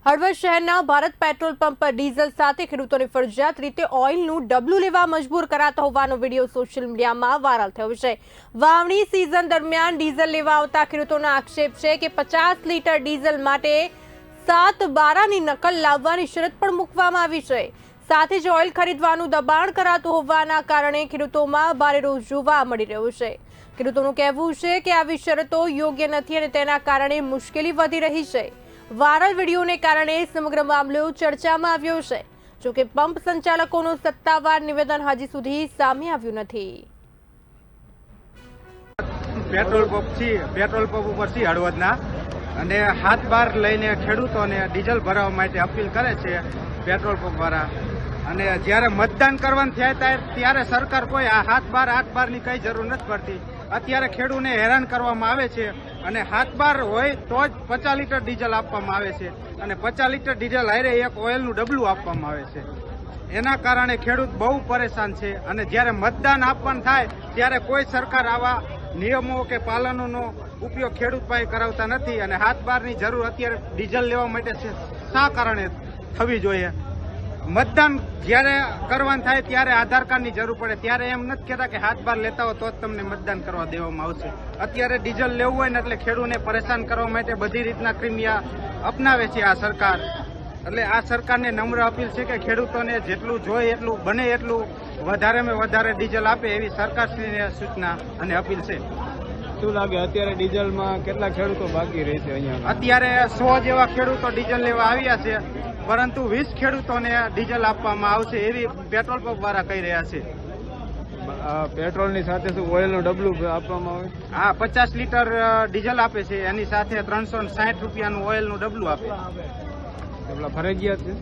હળવદ શહેરના Bharat petrol pump પર diesel સાથે ખેડૂતોને ફરજિયાત રીતે ઓઇલનું ડબલું લેવા મજબૂર કરાતા હોવાનો વિડીયો સોશિયલ મીડિયામાં વાયરલ થયો છે। વાવણી સિઝન દરમિયાન ડીઝલ લેવા આવતા ખેડૂતોનો આક્ષેપ છે કે 50 લીટર ડીઝલ માટે 7/12ની નકલ લાવવાની શરત પણ મૂકવામાં આવી છે। સાથે જ ઓઇલ ખરીદવાનું દબાણ કરાતું હોવાના કારણે ખેડૂતોમાં ભારે રોષ જોવા મળી રહ્યો છે। ખેડૂતોનું કહેવું છે કે આવી શરતો યોગ્ય નથી અને તેના કારણે મુશ્કેલી વધી રહી છે। વાયરલ વિડીયોને કારણે સમગ્ર મામલો ચર્ચામાં આવ્યો છે। જોકે પંપ સંચાલકોનું સત્તાવાર નિવેદન હજી સુધી સામે આવ્યું નથી। પેટ્રોલ પંપ ઉપર છે હળવદના અને હાથ બાર લઈને ખેડૂતોને ડીઝલ ભરાવવા માટે અપીલ કરે છે પેટ્રોલ પંપ વાળા। અને જ્યારે મતદાન કરવાનું થાય ત્યારે સરકાર કોઈ આ હાથ બારની કઈ જરૂર નથી પડતી। અત્યારે ખેડૂતને હેરાન કરવામાં આવે છે અને હાથ બાર હોય તો જ 50 લીટર ડીઝલ આપવામાં આવે છે અને 50 લીટર ડીઝલ હારે એક ઓઇલનું ડબલું આપવામાં આવે છે। એના કારણે ખેડૂત બહુ પરેશાન છે અને જ્યારે મતદાન આપવાનું થાય ત્યારે કોઈ સરકાર આવા નિયમો કે પાલનોનો ઉપયોગ ખેડૂત પાસે કરાવતા નથી અને હાથ બારની જરૂર અત્યારે ડીઝલ લેવા માટે શા કારણે થવી જોઈએ। મતદાન જ્યારે કરવાનું થાય ત્યારે આધાર કાર્ડની જરૂર પડે ત્યારે એમ નથી કહેતા કે હાથ બાર લેતા હો તો જ તમને મતદાન કરવા દેવામાં આવશે। અત્યારે ડીઝલ લેવું હોય ને એટલે ખેડૂતને પરેશાન કરવા માટે બધી રીતના ક્રિમિયા અપનાવે છે આ સરકાર। એટલે આ સરકારને નમ્ર અપીલ છે કે ખેડૂતોને જેટલું જોઈએ એટલું બને એટલું વધારેમાં વધારે ડીઝલ આપે એવી સરકારશ્રીને સૂચના અને અપીલ છે। શું લાગે અત્યારે ડીઝલમાં કેટલા ખેડૂતો બાકી રહે છે અહીંયા? અત્યારે 100 જેવા ખેડૂતો ડીઝલ લેવા આવ્યા છે પરંતુ 20 ખેડૂતોને ડીઝલ આપવામાં આવશે એવી પેટ્રોલ પંપ વાળા કહી રહ્યા છે। પેટ્રોલની સાથે શું ઓઇલનું ડબલું આપવામાં આવે? હા, 50 લીટર ડીઝલ આપે છે એની સાથે 360 રૂપિયાનું ઓઇલનું ડબલું આપે। એટલા ફરજિયાત છે?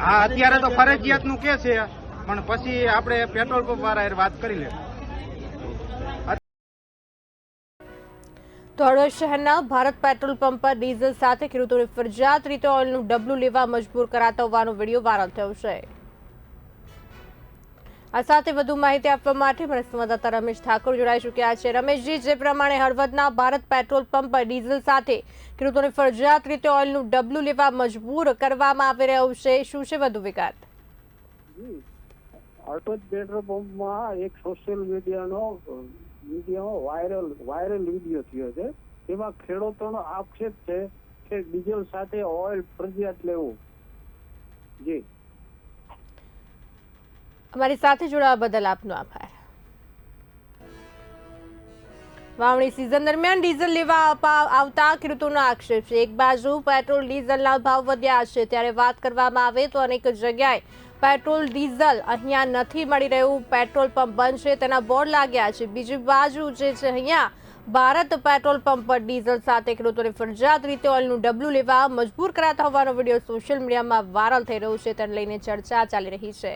હા, અત્યારે તો ફરજિયાતનું કે છે પણ પછી આપણે પેટ્રોલ પંપ વાળા વાત કરી લે। તો હળવદ શહેરના ભારત પેટ્રોલ પંપ પર ડીઝલ સાથે ખેડૂતોને ફરજિયાત રીતે ઓઇલનું ડબલું લેવા મજબૂર કરાતા હોવાનો વિડીયો વાયરલ થયો છે। આ સાથે વધુ માહિતી આપવા માટે મારા સંવાદદાતા રમેશ ઠાકોર જોડાઈ ચૂક્યા છે। રમેશજી, જે પ્રમાણે હળવદના ભારત પેટ્રોલ પંપ પર ડીઝલ સાથે ખેડૂતોને ફરજિયાત રીતે ઓઇલનું ડબલું લેવા મજબૂર કરવામાં આવી રહ્યું છે, શું છે વધુ વિગત? હળવદ પેટ્રોલ પંપમાં એક સોશિયલ મીડિયામાં વાયરલ વિડીયો થયો છે। તેમાં ખેડૂતોનો આક્ષેપ છે કે ડીઝલ સાથે ઓઇલ ફરજિયાત લેવું। જી, અમારી સાથે જોડાવા બદલ આપનો આભાર। વાવણી સિઝન દરમિયાન ડીઝલ લેવા આવતા ખેડૂતોનો આક્ષેપ છે। એક બાજુ પેટ્રોલ ડીઝલના ભાવ વધ્યા છે ત્યારે વાત કરવામાં આવે તો અનેક જગ્યાએ પેટ્રોલ ડીઝલ અહીંયા નથી મળી રહ્યું, પેટ્રોલ પંપ બંધ છે તેના બોર્ડ લાગ્યા છે। બીજી બાજુ જે છે અહીંયા ભારત પેટ્રોલ પંપ પર ડીઝલ સાથે ખેડૂતોને ફરજિયાત રીતે ઓઇલનું ડબલું લેવા મજબૂર કરાતા હોવાનો વિડીયો સોશિયલ મીડિયામાં વાયરલ થઈ રહ્યો છે, તેને લઈને ચર્ચા ચાલી રહી છે।